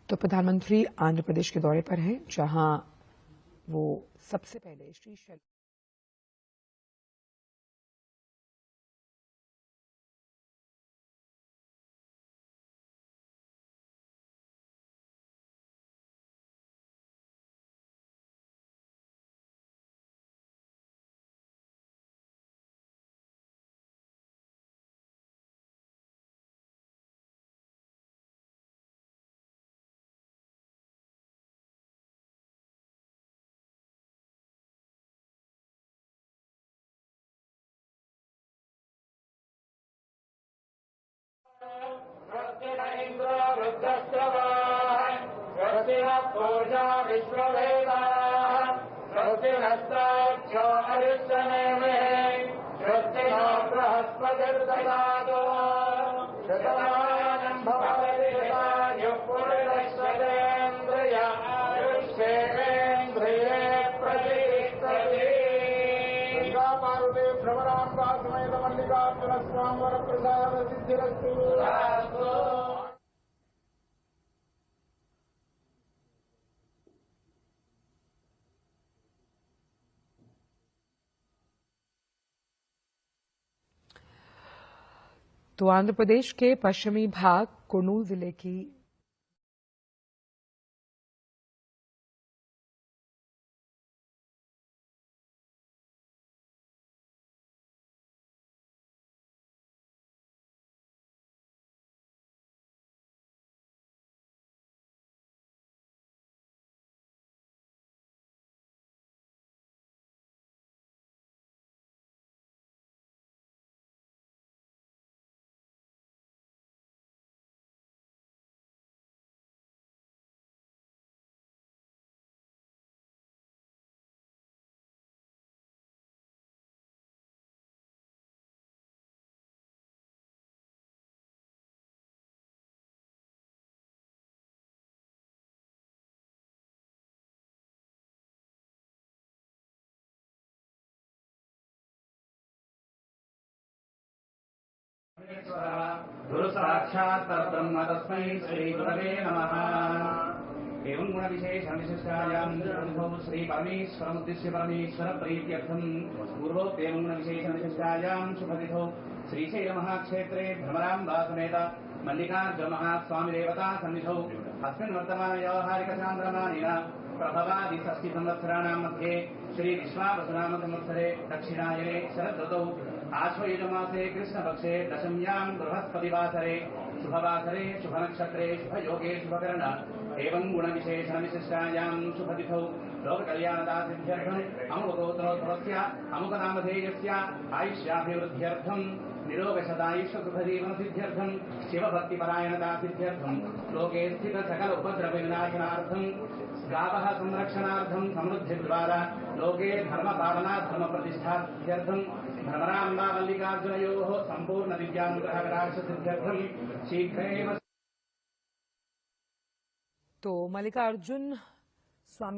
तो प्रधानमंत्री आंध्र प्रदेश के दौरे पर हैं, जहां वो सबसे पहले श्रीशैलम मल्लिकार्जुन स्वामी वर प्रसाद सिद्धिरस्तु। तो आंध्र प्रदेश के पश्चिमी भाग कुर्नूल जिले की गुरु साक्षात् परब्रह्म तस्मै श्री गुरवे नमः। एवं गुण विशेषण विशिष्टायां श्री परमेश्वरमुद्दिश्य परमेश्वर प्रीत्यर्थं पूर्वोक्तेवं गुण विशेषण विशिष्टायां शुभतिथौ श्रीशैल महाक्षेत्रे भ्रमराम्बा समेत मल्लिकार्जुन महास्वामी देवता सन्निधौ अस्मिन् वर्तमान व्यावहारिक चान्द्रमानेन प्रभवादि षष्टि संवत्सराणां मध्ये श्री विश्वावसुनाम संवत्सरे दक्षिणायने शरदृतौ आश्वयुजमासे कृष्णपक्षे दशम्यां बृहस्पतिवासरे शुभवासरे शुभनक्षत्रे शुभयोगे शुभकर्ण एवं गुणविशेषण विशिष्टायां शुभतिथौ लोककल्याणदासिद्ध्यर्थम् अमुकगोत्रोद्भवस्य अमुकनामधेयस्य आयुष्याभिवृद्ध्यर्थं निरोगशतायुष्यसुखजीवनसिद्ध्यर्थं शिवभक्तिपरायणदासिद्ध्यर्थं लोके स्थित सकल उपद्रवविनाशनार्थं गावः संरक्षणार्थं समृद्धिद्वारा लोके धर्मपालना धर्मप्रतिष्ठार्थं भ्रमराम्बा मल्लिकार्जुनयोः सम्पूर्ण दिव्यानुग्रहकटाक्षसिद्ध्यर्थं शीघ्रेव। तो मल्लिकार्जुन स्वामी